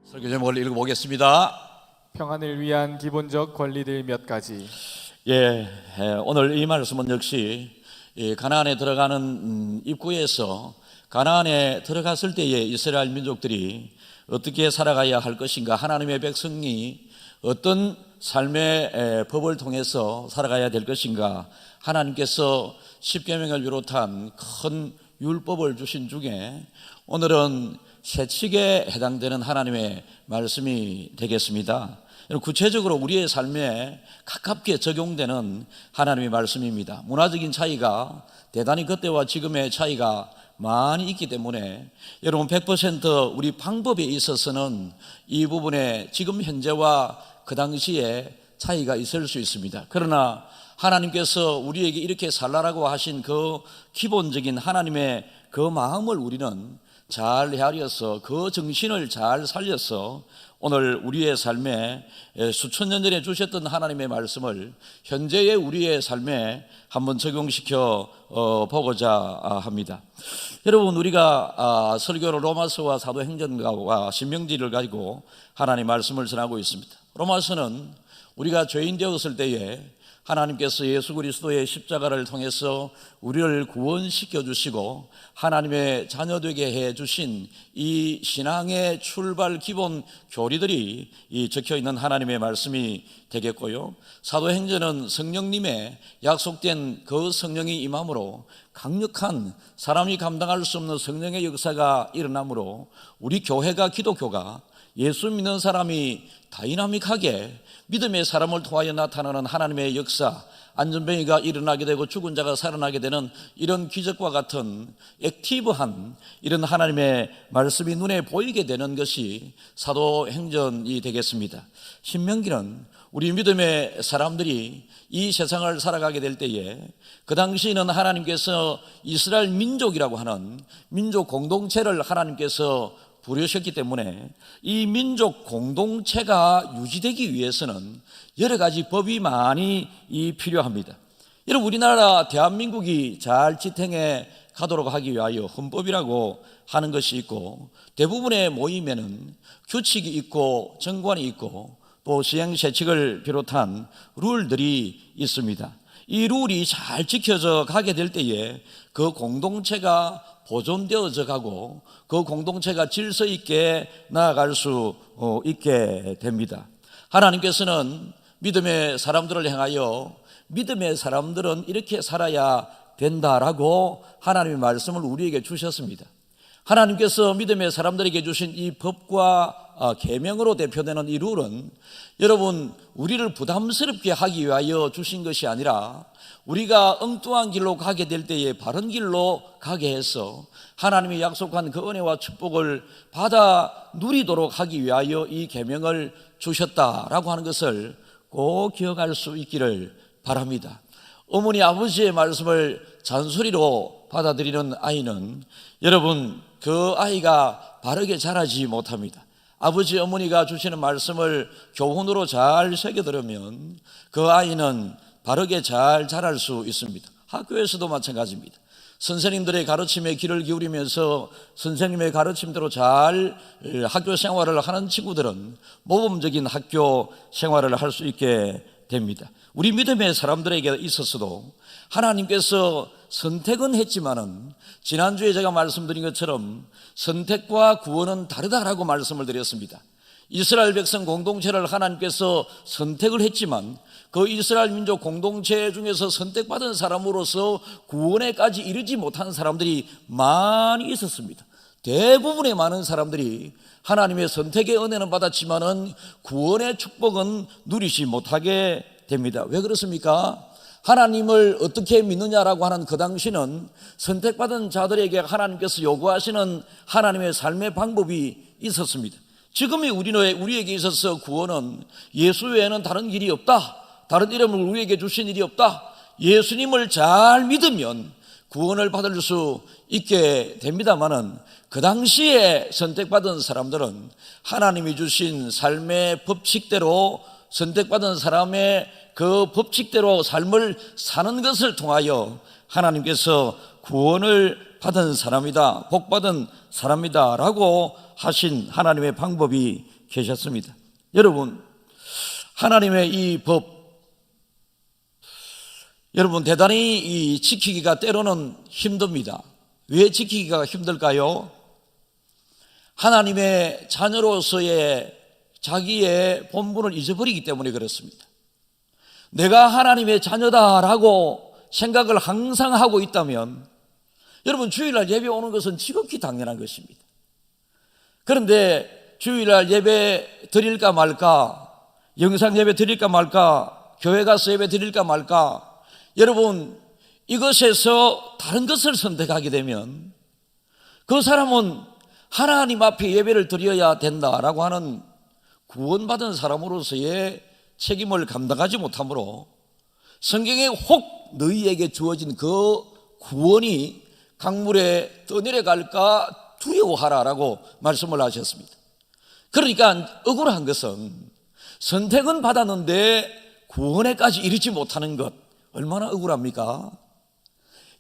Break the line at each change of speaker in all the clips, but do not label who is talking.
설교 제목을 읽어보겠습니다.
평안을 위한 기본적 권리들 몇 가지.
오늘 이 말씀은 역시 가나안에 들어가는 입구에서 가나안에 들어갔을 때에 이스라엘 민족들이 어떻게 살아가야 할 것인가, 하나님의 백성이 어떤 삶의 법을 통해서 살아가야 될 것인가, 하나님께서 십계명을 비롯한 큰 율법을 주신 중에 오늘은 세칙에 해당되는 하나님의 말씀이 되겠습니다. 구체적으로 우리의 삶에 가깝게 적용되는 하나님의 말씀입니다. 문화적인 차이가 대단히 그때와 지금의 차이가 많이 있기 때문에 여러분 100% 우리 방법에 있어서는 이 부분에 지금 현재와 그 당시에 차이가 있을 수 있습니다. 그러나 하나님께서 우리에게 이렇게 살라라고 하신 그 기본적인 하나님의 그 마음을 우리는 잘 헤아려서 그 정신을 잘 살려서 오늘 우리의 삶에 수천 년 전에 주셨던 하나님의 말씀을 현재의 우리의 삶에 한번 적용시켜 보고자 합니다. 여러분, 우리가 설교를 로마서와 사도행전과 신명기를 가지고 하나님의 말씀을 전하고 있습니다. 로마서는 우리가 죄인 되었을 때에 하나님께서 예수 그리스도의 십자가를 통해서 우리를 구원시켜 주시고 하나님의 자녀되게 해 주신 이 신앙의 출발 기본 교리들이 적혀 있는 하나님의 말씀이 되겠고요. 사도행전은 성령님의 약속된 그 성령이 임함으로 강력한 사람이 감당할 수 없는 성령의 역사가 일어나므로 우리 교회가, 기독교가 예수 믿는 사람이 다이나믹하게 믿음의 사람을 통하여 나타나는 하나님의 역사, 안전병이가 일어나게 되고 죽은 자가 살아나게 되는 이런 기적과 같은 액티브한 이런 하나님의 말씀이 눈에 보이게 되는 것이 사도행전이 되겠습니다. 신명기는 우리 믿음의 사람들이 이 세상을 살아가게 될 때에 그 당시에는 하나님께서 이스라엘 민족이라고 하는 민족 공동체를 하나님께서 부르셨기 때문에 이 민족 공동체가 유지되기 위해서는 여러 가지 법이 많이 필요합니다. 여러분, 우리나라 대한민국이 잘 지탱해 가도록 하기 위하여 헌법이라고 하는 것이 있고 대부분의 모임에는 규칙이 있고 정관이 있고 또 시행세칙을 비롯한 룰들이 있습니다. 이 룰이 잘 지켜져 가게 될 때에 그 공동체가 보존되어져 가고 그 공동체가 질서 있게 나아갈 수 있게 됩니다. 하나님께서는 믿음의 사람들을 향하여 믿음의 사람들은 이렇게 살아야 된다라고 하나님의 말씀을 우리에게 주셨습니다. 하나님께서 믿음의 사람들에게 주신 이 법과 계명으로 대표되는 이 룰은 여러분, 우리를 부담스럽게 하기 위하여 주신 것이 아니라 우리가 엉뚱한 길로 가게 될 때에 바른 길로 가게 해서 하나님이 약속한 그 은혜와 축복을 받아 누리도록 하기 위하여 이 계명을 주셨다라고 하는 것을 꼭 기억할 수 있기를 바랍니다. 어머니 아버지의 말씀을 잔소리로 받아들이는 아이는 여러분, 그 아이가 바르게 자라지 못합니다. 아버지 어머니가 주시는 말씀을 교훈으로 잘 새겨들으면 그 아이는 바르게 잘 자랄 수 있습니다. 학교에서도 마찬가지입니다. 선생님들의 가르침에 귀를 기울이면서 선생님의 가르침대로 잘 학교 생활을 하는 친구들은 모범적인 학교 생활을 할 수 있게 됩니다. 우리 믿음의 사람들에게 있어서도 하나님께서 선택은 했지만은 지난주에 제가 말씀드린 것처럼 선택과 구원은 다르다라고 말씀을 드렸습니다. 이스라엘 백성 공동체를 하나님께서 선택을 했지만 그 이스라엘 민족 공동체 중에서 선택받은 사람으로서 구원에까지 이르지 못한 사람들이 많이 있었습니다. 대부분의 많은 사람들이 하나님의 선택의 은혜는 받았지만은 구원의 축복은 누리지 못하게 됩니다. 왜 그렇습니까? 하나님을 어떻게 믿느냐라고 하는 그 당시는 선택받은 자들에게 하나님께서 요구하시는 하나님의 삶의 방법이 있었습니다. 지금의 우리에게 있어서 구원은 예수 외에는 다른 길이 없다, 다른 이름을 우리에게 주신 일이 없다, 예수님을 잘 믿으면 구원을 받을 수 있게 됩니다마는 그 당시에 선택받은 사람들은 하나님이 주신 삶의 법칙대로 선택받은 사람의 그 법칙대로 삶을 사는 것을 통하여 하나님께서 구원을 받은 사람이다, 복받은 사람이다 라고 하신 하나님의 방법이 계셨습니다. 여러분, 하나님의 이 법, 여러분 대단히 이 지키기가 때로는 힘듭니다. 왜 지키기가 힘들까요? 하나님의 자녀로서의 자기의 본분을 잊어버리기 때문에 그렇습니다. 내가 하나님의 자녀다라고 생각을 항상 하고 있다면 여러분 주일날 예배 오는 것은 지극히 당연한 것입니다. 그런데 주일날 예배 드릴까 말까, 영상 예배 드릴까 말까, 교회 가서 예배 드릴까 말까, 여러분 이것에서 다른 것을 선택하게 되면 그 사람은 하나님 앞에 예배를 드려야 된다라고 하는 구원받은 사람으로서의 책임을 감당하지 못하므로 성경에 혹 너희에게 주어진 그 구원이 강물에 떠내려갈까 두려워하라라고 말씀을 하셨습니다. 그러니까 억울한 것은 선택은 받았는데 구원에까지 이르지 못하는 것, 얼마나 억울합니까?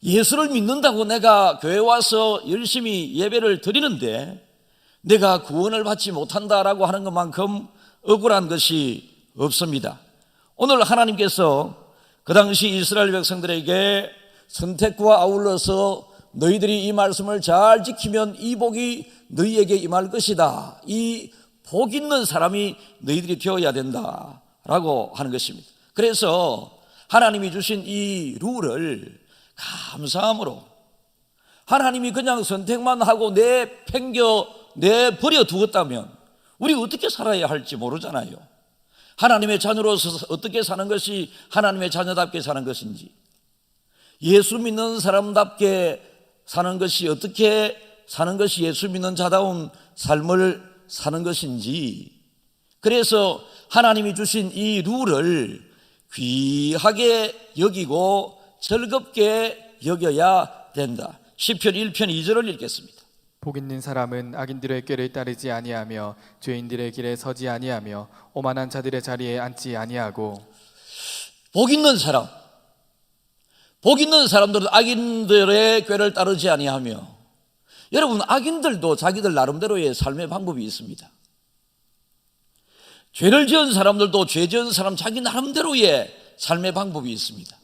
예수를 믿는다고 내가 교회 와서 열심히 예배를 드리는데 내가 구원을 받지 못한다라고 하는 것만큼 억울한 것이 없습니다. 오늘 하나님께서 그 당시 이스라엘 백성들에게 선택과 아울러서 너희들이 이 말씀을 잘 지키면 이 복이 너희에게 임할 것이다, 이 복 있는 사람이 너희들이 되어야 된다라고 하는 것입니다. 그래서 하나님이 주신 이 룰을 감사함으로, 하나님이 그냥 선택만 하고 내버려 두었다면 우리 어떻게 살아야 할지 모르잖아요. 하나님의 자녀로서 어떻게 사는 것이 하나님의 자녀답게 사는 것인지, 예수 믿는 사람답게 사는 것이 어떻게 사는 것이 예수 믿는 자다운 삶을 사는 것인지, 그래서 하나님이 주신 이 룰을 귀하게 여기고 즐겁게 여겨야 된다. 시편 1편 2절을 읽겠습니다.
복 있는 사람은 악인들의 꾀를 따르지 아니하며 죄인들의 길에 서지 아니하며 오만한 자들의 자리에 앉지 아니하고.
복 있는 사람, 복 있는 사람들은 악인들의 꾀를 따르지 아니하며, 여러분 악인들도 자기들 나름대로의 삶의 방법이 있습니다. 죄를 지은 사람들도 죄 지은 사람 자기 나름대로의 삶의 방법이 있습니다.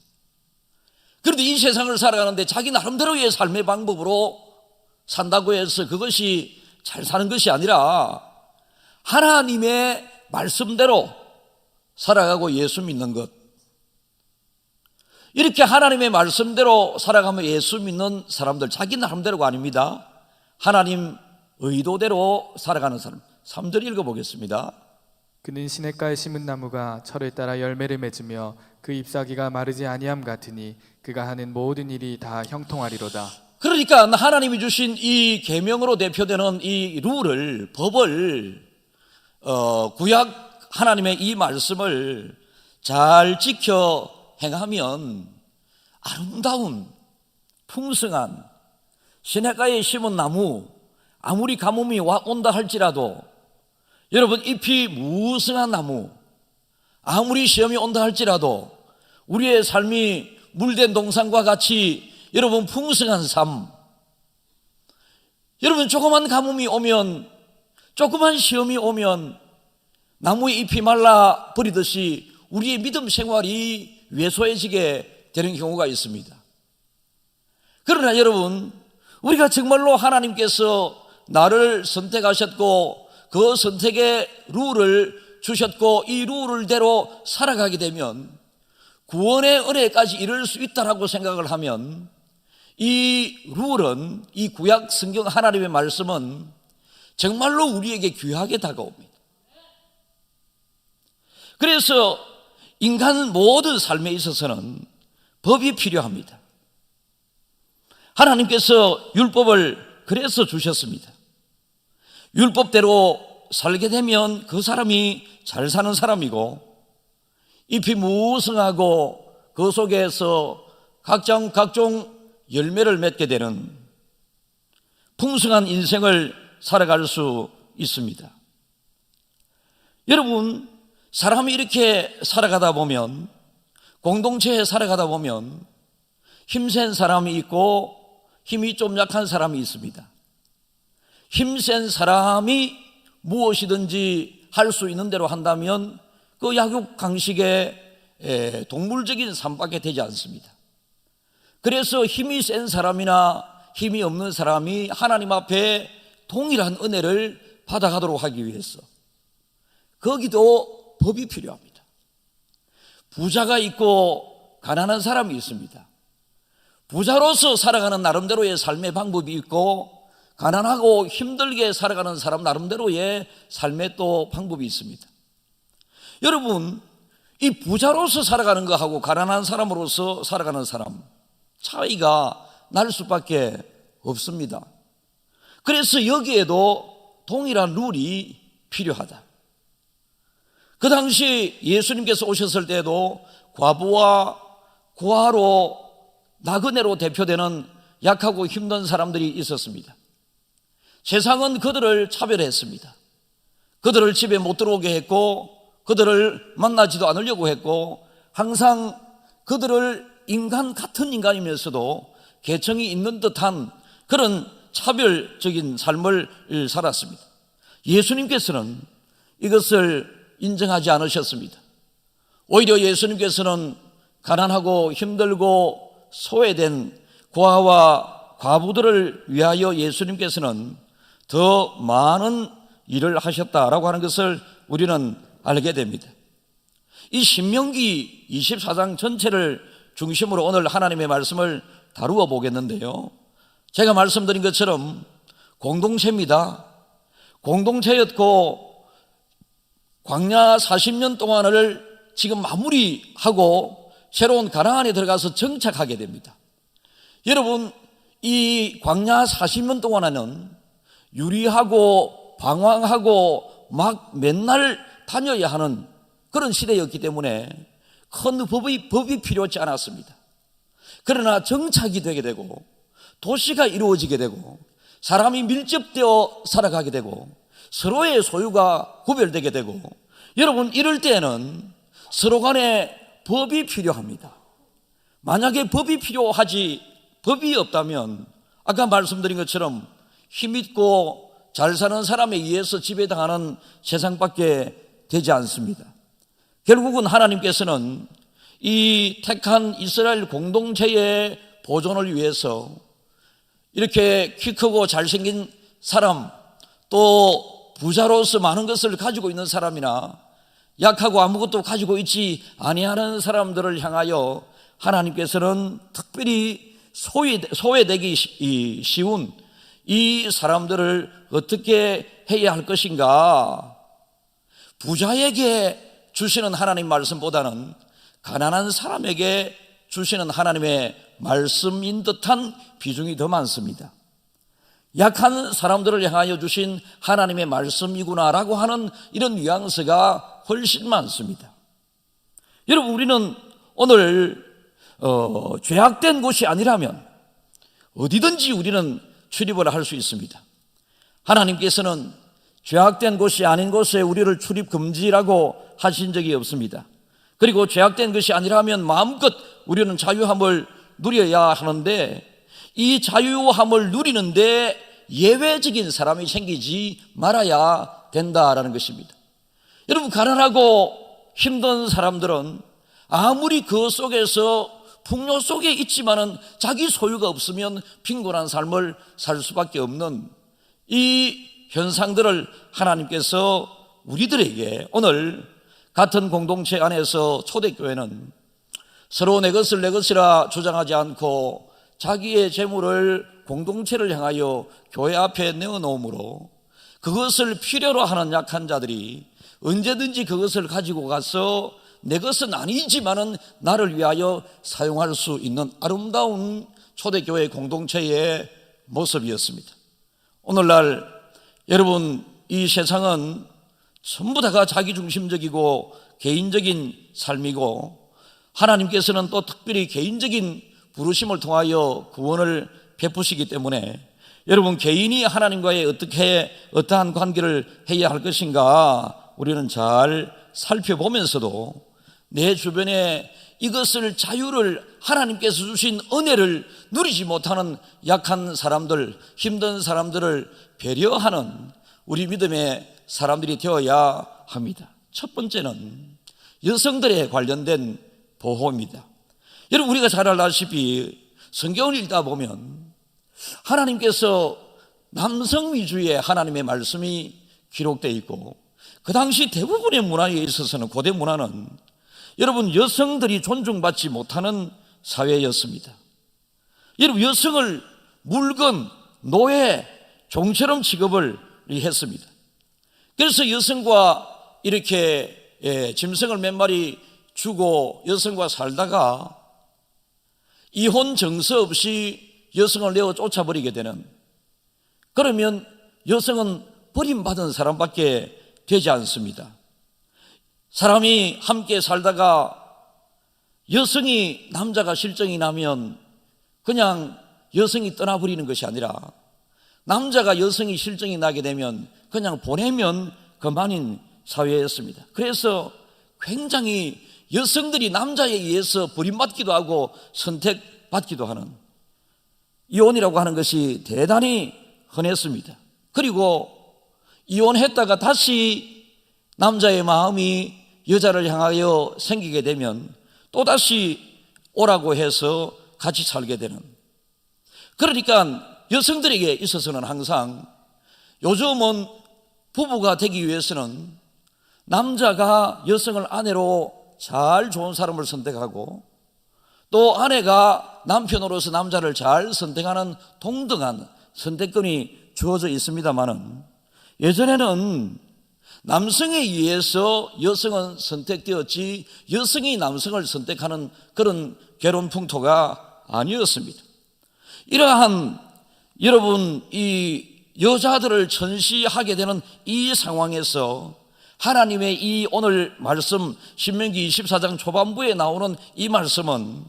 그런데 이 세상을 살아가는데 자기 나름대로의 삶의 방법으로 산다고 해서 그것이 잘 사는 것이 아니라 하나님의 말씀대로 살아가고 예수 믿는 것, 이렇게 하나님의 말씀대로 살아가며 예수 믿는 사람들, 자기 나름대로가 아닙니다. 하나님 의도대로 살아가는 사람. 3절 읽어보겠습니다.
그는 시냇가에 심은 나무가 철을 따라 열매를 맺으며 그 잎사귀가 마르지 아니함 같으니 그가 하는 모든 일이 다 형통하리로다.
그러니까 하나님이 주신 이 계명으로 대표되는 이 룰을, 법을, 구약 하나님의 이 말씀을 잘 지켜 행하면 아름다운 풍성한 시냇가에 심은 나무, 아무리 가뭄이 온다 할지라도, 여러분 잎이 무성한 나무, 아무리 시험이 온다 할지라도 우리의 삶이 물된 동산과 같이 여러분 풍성한 삶, 여러분 조그만 가뭄이 오면, 조그만 시험이 오면 나무의 잎이 말라 버리듯이 우리의 믿음 생활이 왜소해지게 되는 경우가 있습니다. 그러나 여러분, 우리가 정말로 하나님께서 나를 선택하셨고 그 선택의 룰을 주셨고 이 룰대로 살아가게 되면 구원의 은혜까지 이룰 수 있다라고 생각을 하면 이 룰은, 이 구약 성경 하나님의 말씀은 정말로 우리에게 귀하게 다가옵니다. 그래서 인간 모든 삶에 있어서는 법이 필요합니다. 하나님께서 율법을 그래서 주셨습니다. 율법대로 살게 되면 그 사람이 잘 사는 사람이고 잎이 무성하고 그 속에서 각종 열매를 맺게 되는 풍성한 인생을 살아갈 수 있습니다. 여러분, 사람이 이렇게 살아가다 보면, 공동체에 살아가다 보면 힘센 사람이 있고 힘이 좀 약한 사람이 있습니다. 힘센 사람이 무엇이든지 할 수 있는 대로 한다면 그 약육 강식의 동물적인 삶밖에 되지 않습니다. 그래서 힘이 센 사람이나 힘이 없는 사람이 하나님 앞에 동일한 은혜를 받아가도록 하기 위해서 거기도 법이 필요합니다. 부자가 있고 가난한 사람이 있습니다. 부자로서 살아가는 나름대로의 삶의 방법이 있고, 가난하고 힘들게 살아가는 사람 나름대로의 삶의 또 방법이 있습니다. 여러분, 이 부자로서 살아가는 것하고 가난한 사람으로서 살아가는 사람 차이가 날 수밖에 없습니다. 그래서 여기에도 동일한 룰이 필요하다. 그 당시 예수님께서 오셨을 때도 과부와 고아로 나그네로 대표되는 약하고 힘든 사람들이 있었습니다. 세상은 그들을 차별했습니다. 그들을 집에 못 들어오게 했고, 그들을 만나지도 않으려고 했고, 항상 그들을 인간 같은 인간이면서도 계층이 있는 듯한 그런 차별적인 삶을 살았습니다. 예수님께서는 이것을 인정하지 않으셨습니다. 오히려 예수님께서는 가난하고 힘들고 소외된 고아와 과부들을 위하여 예수님께서는 더 많은 일을 하셨다라고 하는 것을 우리는 알게 됩니다. 이 신명기 24장 전체를 중심으로 오늘 하나님의 말씀을 다루어 보겠는데요, 제가 말씀드린 것처럼 공동체입니다. 공동체였고 광야 40년 동안을 지금 마무리하고 새로운 가나안에 들어가서 정착하게 됩니다. 여러분, 이 광야 40년 동안에는 유리하고 방황하고 막 맨날 다녀야 하는 그런 시대였기 때문에 큰 법이 필요하지 않았습니다. 그러나 정착이 되게 되고 도시가 이루어지게 되고 사람이 밀접되어 살아가게 되고 서로의 소유가 구별되게 되고, 여러분, 이럴 때에는 서로 간에 법이 필요합니다. 만약에 법이 없다면 아까 말씀드린 것처럼 힘있고 잘 사는 사람에 의해서 지배당하는 세상밖에 되지 않습니다. 결국은 하나님께서는 이 택한 이스라엘 공동체의 보존을 위해서 이렇게 키 크고 잘생긴 사람, 또 부자로서 많은 것을 가지고 있는 사람이나 약하고 아무것도 가지고 있지 아니하는 사람들을 향하여 하나님께서는 특별히 소외되기 쉬운 이 사람들을 어떻게 해야 할 것인가? 부자에게 주시는 하나님 말씀보다는 가난한 사람에게 주시는 하나님의 말씀인 듯한 비중이 더 많습니다. 약한 사람들을 향하여 주신 하나님의 말씀이구나라고 하는 이런 뉘앙스가 훨씬 많습니다. 여러분, 우리는 오늘 죄악된 곳이 아니라면 어디든지 우리는 출입을 할 수 있습니다. 하나님께서는 죄악된 곳이 아닌 곳에 우리를 출입 금지라고 하신 적이 없습니다. 그리고 죄악된 것이 아니라면 마음껏 우리는 자유함을 누려야 하는데, 이 자유함을 누리는데 예외적인 사람이 생기지 말아야 된다라는 것입니다. 여러분, 가난하고 힘든 사람들은 아무리 그 속에서 풍요 속에 있지만은 자기 소유가 없으면 빈곤한 삶을 살 수밖에 없는 이 현상들을 하나님께서 우리들에게 오늘 같은 공동체 안에서 초대교회는 서로 내 것을 내 것이라 주장하지 않고 자기의 재물을 공동체를 향하여 교회 앞에 내어놓음으로 그것을 필요로 하는 약한 자들이 언제든지 그것을 가지고 가서 내 것은 아니지만은 나를 위하여 사용할 수 있는 아름다운 초대교회 공동체의 모습이었습니다. 오늘날 여러분, 이 세상은 전부 다가 자기중심적이고 개인적인 삶이고, 하나님께서는 또 특별히 개인적인 부르심을 통하여 구원을 베푸시기 때문에 여러분, 개인이 하나님과의 어떠한 관계를 해야 할 것인가 우리는 잘 살펴보면서도 내 주변에 이것을 자유를, 하나님께서 주신 은혜를 누리지 못하는 약한 사람들, 힘든 사람들을 배려하는 우리 믿음의 사람들이 되어야 합니다. 첫 번째는 여성들에 관련된 보호입니다. 여러분, 우리가 잘 알다시피 성경을 읽다 보면 하나님께서 남성 위주의 하나님의 말씀이 기록되어 있고, 그 당시 대부분의 문화에 있어서는, 고대 문화는 여러분 여성들이 존중받지 못하는 사회였습니다. 여러분, 여성을 물건, 노예, 종처럼 취급을 했습니다. 그래서 여성과 이렇게 짐승을 몇 마리 주고 여성과 살다가 이혼 정서 없이 여성을 내어 쫓아버리게 되는, 그러면 여성은 버림받은 사람밖에 되지 않습니다. 사람이 함께 살다가 여성이 남자가 실정이 나면 그냥 여성이 떠나버리는 것이 아니라, 남자가 여성이 실정이 나게 되면 그냥 보내면 그만인 사회였습니다. 그래서 굉장히 여성들이 남자에 의해서 버림받기도 하고 선택받기도 하는, 이혼이라고 하는 것이 대단히 흔했습니다. 그리고 이혼했다가 다시 남자의 마음이 여자를 향하여 생기게 되면 또다시 오라고 해서 같이 살게 되는, 그러니까 여성들에게 있어서는 항상, 요즘은 부부가 되기 위해서는 남자가 여성을 아내로 잘 좋은 사람을 선택하고, 또 아내가 남편으로서 남자를 잘 선택하는 동등한 선택권이 주어져 있습니다만은, 예전에는 남성에 의해서 여성은 선택되었지 여성이 남성을 선택하는 그런 결혼 풍토가 아니었습니다. 이러한 여러분 이 여자들을 전시하게 되는 이 상황에서 하나님의 이 오늘 말씀, 신명기 24장 초반부에 나오는 이 말씀은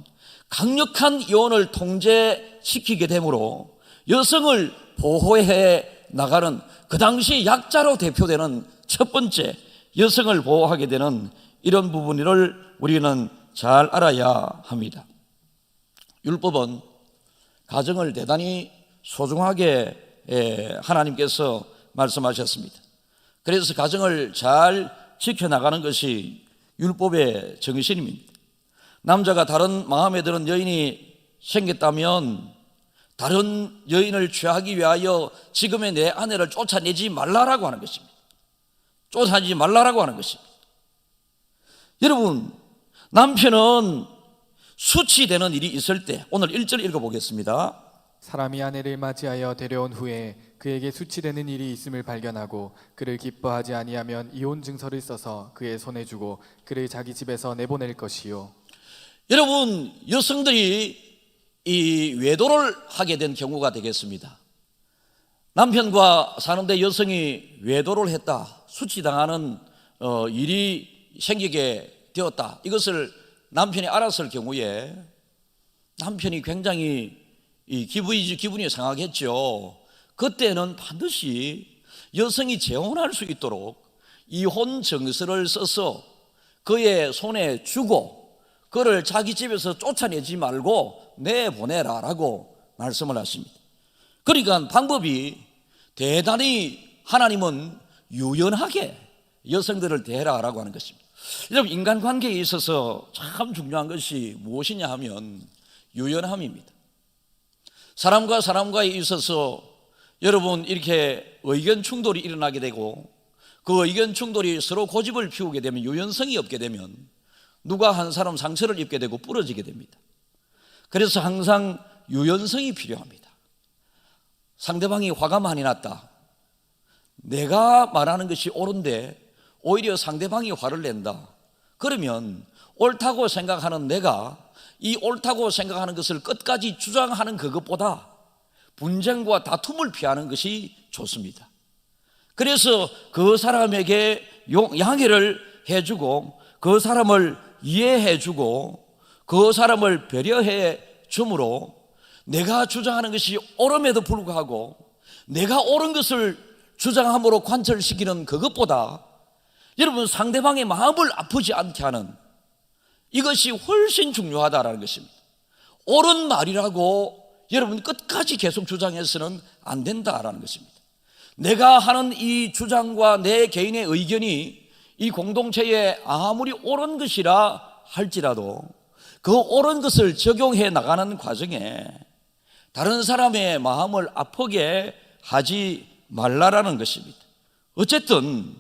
강력한 이혼을 통제시키게 되므로 여성을 보호해 나가는, 그 당시 약자로 대표되는 첫 번째 여성을 보호하게 되는 이런 부분을 우리는 잘 알아야 합니다. 율법은 가정을 대단히 소중하게 하나님께서 말씀하셨습니다. 그래서 가정을 잘 지켜나가는 것이 율법의 정신입니다. 남자가 다른 마음에 드는 여인이 생겼다면 다른 여인을 취하기 위하여 지금의 내 아내를 쫓아내지 말라라고 하는 것입니다. 쫓아내지 말라라고 하는 것입니다. 여러분, 남편은 수치되는 일이 있을 때, 오늘 1절 읽어보겠습니다.
사람이 아내를 맞이하여 데려온 후에 그에게 수치되는 일이 있음을 발견하고 그를 기뻐하지 아니하면 이혼 증서를 써서 그의 손에 주고 그를 자기 집에서 내보낼 것이요.
여러분, 여성들이 이 외도를 하게 된 경우가 되겠습니다. 남편과 사는데 여성이 외도를 했다, 수치당하는 일이 생기게 되었다. 이것을 남편이 알았을 경우에 남편이 굉장히 기분이 상하겠죠. 그때는 반드시 여성이 재혼할 수 있도록 이혼 정서를 써서 그의 손에 주고 그를 자기 집에서 쫓아내지 말고 내보내라라고 말씀을 하십니다. 그러니까 방법이 대단히 하나님은 유연하게 여성들을 대해라라고 하는 것입니다. 여러분, 인간관계에 있어서 참 중요한 것이 무엇이냐 하면 유연함입니다. 사람과 사람과에 있어서 여러분 이렇게 의견 충돌이 일어나게 되고 그 의견 충돌이 서로 고집을 피우게 되면, 유연성이 없게 되면 누가 한 사람 상처를 입게 되고 부러지게 됩니다. 그래서 항상 유연성이 필요합니다. 상대방이 화가 많이 났다, 내가 말하는 것이 옳은데 오히려 상대방이 화를 낸다, 그러면 옳다고 생각하는 내가 이 옳다고 생각하는 것을 끝까지 주장하는 그것보다 분쟁과 다툼을 피하는 것이 좋습니다. 그래서 그 사람에게 양해를 해주고 그 사람을 이해해주고 그 사람을 배려해 줌으로 내가 주장하는 것이 옳음에도 불구하고 내가 옳은 것을 주장함으로 관철시키는 그것보다 여러분 상대방의 마음을 아프지 않게 하는 이것이 훨씬 중요하다라는 것입니다. 옳은 말이라고 여러분 끝까지 계속 주장해서는 안 된다라는 것입니다. 내가 하는 이 주장과 내 개인의 의견이 이 공동체에 아무리 옳은 것이라 할지라도 그 옳은 것을 적용해 나가는 과정에 다른 사람의 마음을 아프게 하지 말라라는 것입니다. 어쨌든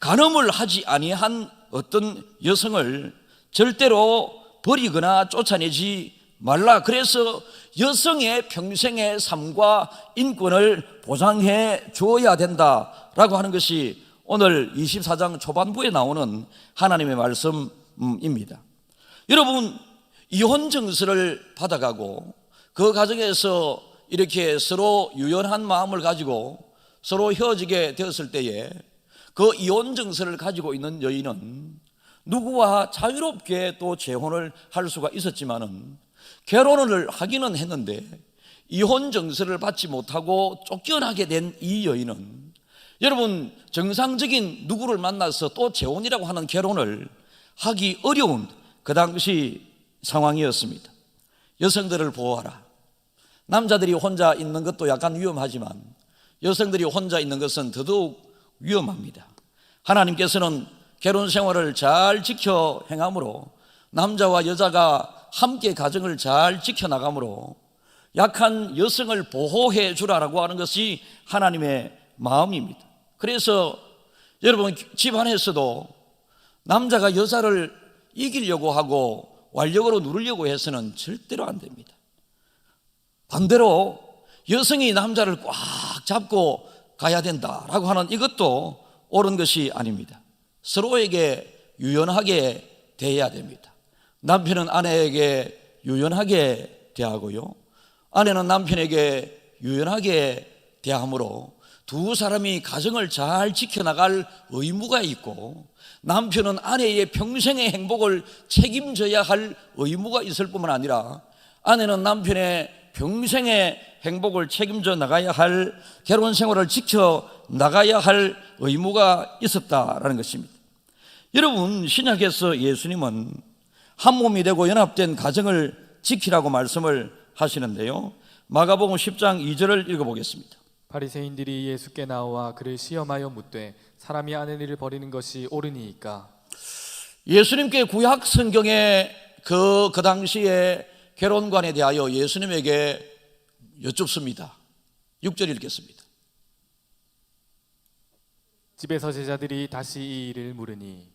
간음을 하지 아니한 어떤 여성을 절대로 버리거나 쫓아내지 말라. 그래서 여성의 평생의 삶과 인권을 보장해 주어야 된다라고 하는 것이 오늘 24장 초반부에 나오는 하나님의 말씀입니다. 여러분, 이혼 증서를 받아가고 그 과정에서 이렇게 서로 유연한 마음을 가지고 서로 헤어지게 되었을 때에 그 이혼 증서를 가지고 있는 여인은 누구와 자유롭게 또 재혼을 할 수가 있었지만은 결혼을 하기는 했는데 이혼 증서를 받지 못하고 쫓겨나게 된 이 여인은 여러분, 정상적인 누구를 만나서 또 재혼이라고 하는 결혼을 하기 어려운 그 당시 상황이었습니다. 여성들을 보호하라. 남자들이 혼자 있는 것도 약간 위험하지만 여성들이 혼자 있는 것은 더더욱 위험합니다. 하나님께서는 결혼 생활을 잘 지켜 행함으로 남자와 여자가 함께 가정을 잘 지켜나가므로 약한 여성을 보호해 주라라고 하는 것이 하나님의 마음입니다. 그래서 여러분, 집안에서도 남자가 여자를 이기려고 하고 완력으로 누르려고 해서는 절대로 안 됩니다. 반대로 여성이 남자를 꽉 잡고 가야 된다라고 하는 이것도 옳은 것이 아닙니다. 서로에게 유연하게 대해야 됩니다. 남편은 아내에게 유연하게 대하고요, 아내는 남편에게 유연하게 대함으로 두 사람이 가정을 잘 지켜나갈 의무가 있고 남편은 아내의 평생의 행복을 책임져야 할 의무가 있을 뿐만 아니라 아내는 남편의 평생의 행복을 책임져 나가야 할, 결혼 생활을 지켜 나가야 할 의무가 있었다라는 것입니다. 여러분, 신약에서 예수님은 한 몸이 되고 연합된 가정을 지키라고 말씀을 하시는데요, 마가복음 10장 2절을 읽어보겠습니다.
바리새인들이 예수께 나와 그를 시험하여 묻되 사람이 아내를 버리는 것이 옳으니이까.
예수님께 구약 성경의 그 당시에 결혼관에 대하여 예수님에게 여쭙습니다. 6절 읽겠습니다.
집에서 제자들이 다시 이 일을 물으니.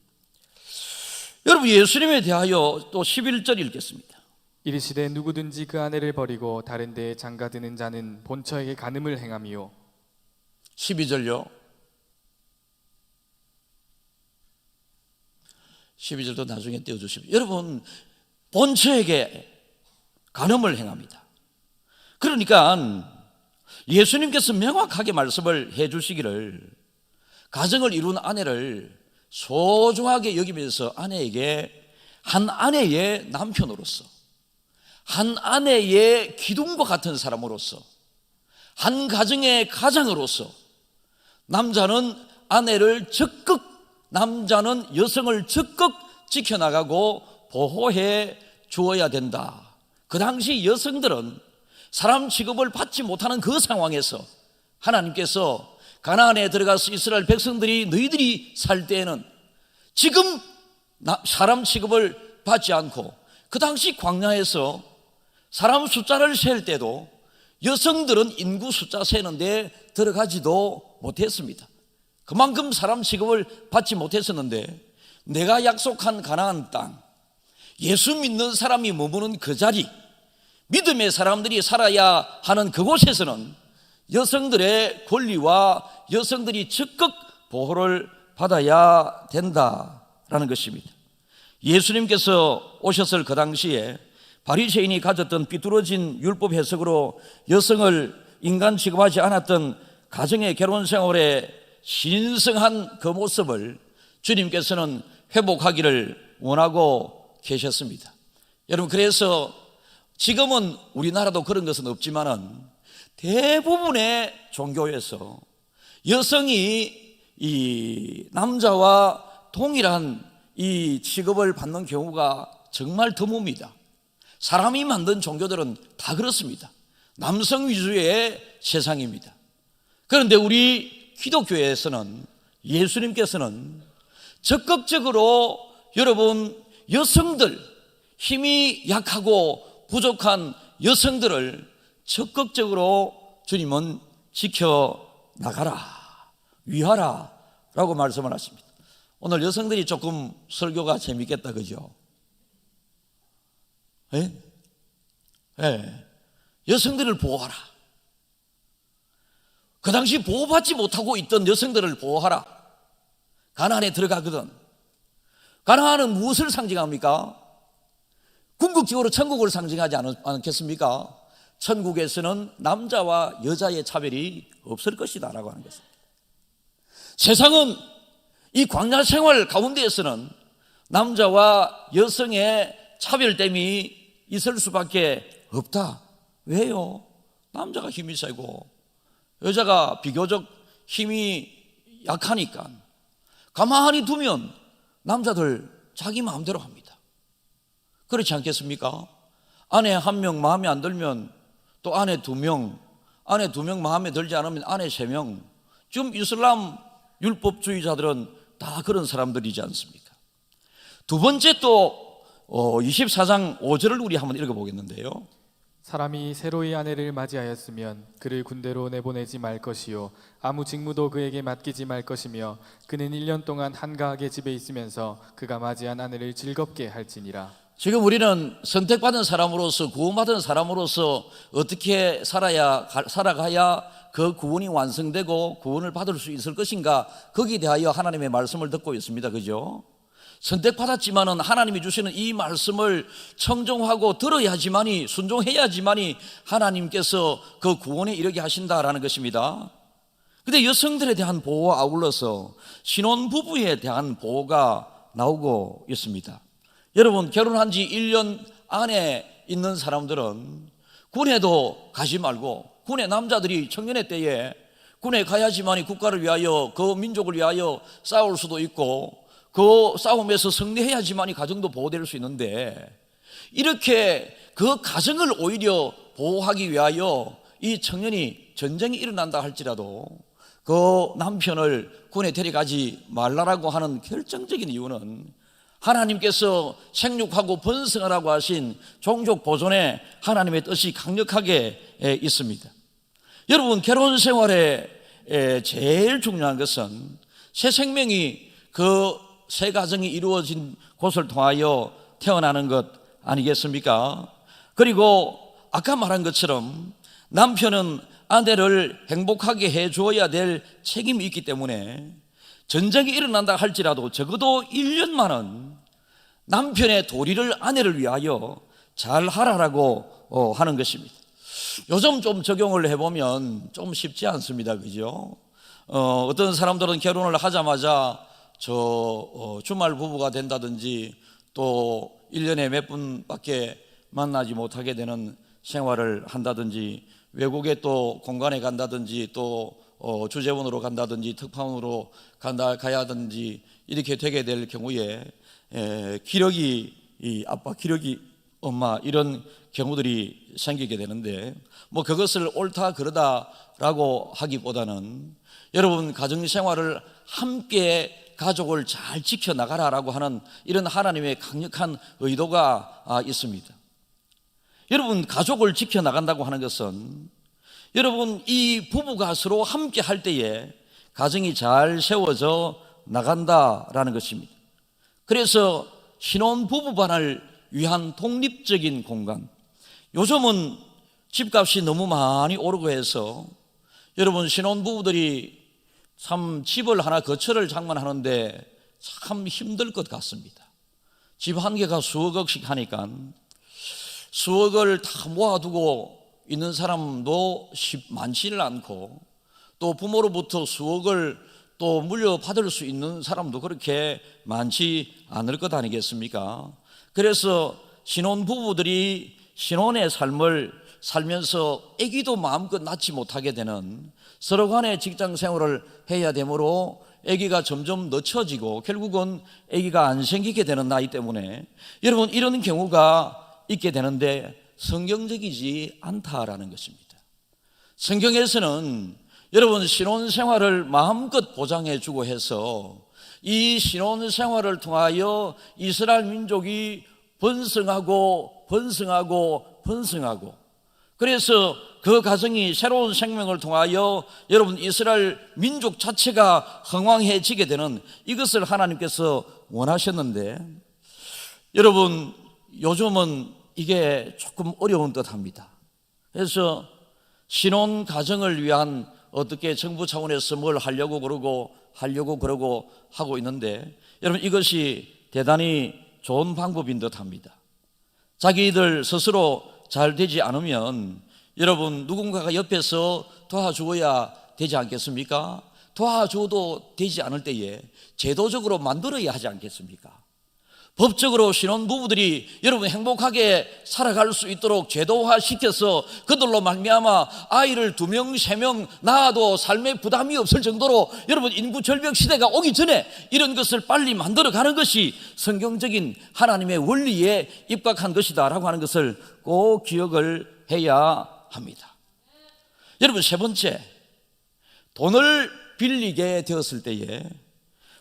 여러분, 예수님에 대하여 또 11절 읽겠습니다.
이르시되 누구든지 그 아내를 버리고 다른 데에 장가드는 자는 본처에게 간음을 행함이요.
12절요. 12절도 나중에 띄워주십시오. 여러분, 본처에게 간음을 행합니다. 그러니까 예수님께서 명확하게 말씀을 해 주시기를, 가정을 이룬 아내를 소중하게 여기면서 아내에게 한 아내의 남편으로서, 한 아내의 기둥과 같은 사람으로서, 한 가정의 가장으로서 남자는 아내를 적극, 남자는 여성을 적극 지켜나가고 보호해 주어야 된다. 그 당시 여성들은 사람 취급을 받지 못하는 그 상황에서 하나님께서 가나안에 들어가서 이스라엘 백성들이 너희들이 살 때에는 지금 사람 취급을 받지 않고, 그 당시 광야에서 사람 숫자를 셀 때도 여성들은 인구 숫자 세는데 들어가지도 못했습니다. 그만큼 사람 취급을 받지 못했었는데, 내가 약속한 가나안 땅, 예수 믿는 사람이 머무는 그 자리, 믿음의 사람들이 살아야 하는 그곳에서는 여성들의 권리와 여성들이 적극 보호를 받아야 된다라는 것입니다. 예수님께서 오셨을 그 당시에 바리새인이 가졌던 삐뚤어진 율법 해석으로 여성을 인간 취급하지 않았던 가정의 결혼 생활에 신성한 그 모습을 주님께서는 회복하기를 원하고 계셨습니다. 여러분, 그래서 지금은 우리나라도 그런 것은 없지만은 대부분의 종교에서 여성이 이 남자와 동일한 이 취급을 받는 경우가 정말 드뭅니다. 사람이 만든 종교들은 다 그렇습니다. 남성 위주의 세상입니다. 그런데 우리 기독교에서는, 예수님께서는 적극적으로 여러분 여성들, 힘이 약하고 부족한 여성들을 적극적으로 주님은 지켜나가라, 위하라 라고 말씀을 하십니다. 오늘 여성들이 조금 설교가 재밌겠다, 그죠? 예? 예. 여성들을 보호하라. 그 당시 보호받지 못하고 있던 여성들을 보호하라. 가나안에 들어가거든. 가나안은 무엇을 상징합니까? 궁극적으로 천국을 상징하지 않겠습니까? 천국에서는 남자와 여자의 차별이 없을 것이다 라고 하는 것입니다. 세상은 이 광야 생활 가운데에서는 남자와 여성의 차별됨이 있을 수밖에 없다. 왜요? 남자가 힘이 세고 여자가 비교적 힘이 약하니까 가만히 두면 남자들 자기 마음대로 합니다. 그렇지 않겠습니까? 아내 한 명 마음에 안 들면 또 아내 두 명 마음에 들지 않으면 아내 세 명. 지금 이슬람 율법주의자들은 다 그런 사람들이지 않습니까? 두 번째 또 24장 5절을 우리 한번 읽어보겠는데요.
사람이 새로이 아내를 맞이하였으면 그를 군대로 내보내지 말 것이요 아무 직무도 그에게 맡기지 말 것이며 그는 1년 동안 한가하게 집에 있으면서 그가 맞이한 아내를 즐겁게 할지니라.
지금 우리는 선택받은 사람으로서, 구원받은 사람으로서 어떻게 살아가야 그 구원이 완성되고 구원을 받을 수 있을 것인가, 거기에 대하여 하나님의 말씀을 듣고 있습니다. 그죠? 선택받았지만은 하나님이 주시는 이 말씀을 청종하고 들어야지만이, 순종해야지만이 하나님께서 그 구원에 이르게 하신다라는 것입니다. 근데 여성들에 대한 보호와 아울러서 신혼부부에 대한 보호가 나오고 있습니다. 여러분, 결혼한 지 1년 안에 있는 사람들은 군에도 가지 말고, 군에 남자들이 청년의 때에 군에 가야지만이 국가를 위하여, 그 민족을 위하여 싸울 수도 있고 그 싸움에서 승리해야지만이 가정도 보호될 수 있는데, 이렇게 그 가정을 오히려 보호하기 위하여 이 청년이 전쟁이 일어난다 할지라도 그 남편을 군에 데려가지 말라라고 하는 결정적인 이유는 하나님께서 생육하고 번성하라고 하신 종족 보존에 하나님의 뜻이 강력하게 있습니다. 여러분, 결혼 생활에 제일 중요한 것은 새 생명이, 그 새 가정이 이루어진 곳을 통하여 태어나는 것 아니겠습니까? 그리고 아까 말한 것처럼 남편은 아내를 행복하게 해주어야 될 책임이 있기 때문에 전쟁이 일어난다 할지라도 적어도 1년만은 남편의 도리를 아내를 위하여 잘 하라라고 하는 것입니다. 요즘 좀 적용을 해보면 좀 쉽지 않습니다. 그죠? 어떤 사람들은 결혼을 하자마자 주말 부부가 된다든지 또 1년에 몇 분밖에 만나지 못하게 되는 생활을 한다든지, 외국에 또 공간에 간다든지, 또 주재원으로 간다든지 특파원으로 가야든지 이렇게 되게 될 경우에 기러기 아빠, 기러기 엄마, 이런 경우들이 생기게 되는데, 뭐 그것을 옳다 그러다라고 하기보다는 여러분, 가정생활을 함께 가족을 잘 지켜나가라라고 하는 이런 하나님의 강력한 의도가 있습니다. 여러분, 가족을 지켜나간다고 하는 것은 여러분, 이 부부가 서로 함께 할 때에 가정이 잘 세워져 나간다라는 것입니다. 그래서 신혼부부만을 위한 독립적인 공간, 요즘은 집값이 너무 많이 오르고 해서 여러분, 신혼부부들이 참 집을 하나, 거처를 장만하는데 참 힘들 것 같습니다. 집 한 개가 수억씩 하니까 수억을 다 모아두고 있는 사람도 많지는 않고, 또 부모로부터 수억을 또 물려받을 수 있는 사람도 그렇게 많지 않을 것 아니겠습니까? 그래서 신혼부부들이 신혼의 삶을 살면서 아기도 마음껏 낳지 못하게 되는, 서로 간에 직장 생활을 해야 되므로 아기가 점점 늦춰지고 결국은 아기가 안 생기게 되는 나이 때문에 여러분, 이런 경우가 있게 되는데 성경적이지 않다라는 것입니다. 성경에서는 여러분, 신혼생활을 마음껏 보장해주고 해서 이 신혼생활을 통하여 이스라엘 민족이 번성하고 그래서 그 가정이 새로운 생명을 통하여 여러분 이스라엘 민족 자체가 흥왕해지게 되는 이것을 하나님께서 원하셨는데, 여러분 요즘은 이게 조금 어려운 듯합니다. 그래서 신혼 가정을 위한 어떻게 정부 차원에서 뭘 하려고 그러고 하고 있는데, 여러분 이것이 대단히 좋은 방법인 듯합니다. 자기들 스스로 잘 되지 않으면 여러분 누군가가 옆에서 도와주어야 되지 않겠습니까? 도와줘도 되지 않을 때에 제도적으로 만들어야 하지 않겠습니까? 법적으로 신혼부부들이 여러분 행복하게 살아갈 수 있도록 제도화시켜서 그들로 말미암아 아이를 2명, 3명 낳아도 삶에 부담이 없을 정도로 여러분 인구 절벽 시대가 오기 전에 이런 것을 빨리 만들어가는 것이 성경적인 하나님의 원리에 입각한 것이다 라고 하는 것을 꼭 기억을 해야 합니다. 여러분, 세 번째, 돈을 빌리게 되었을 때에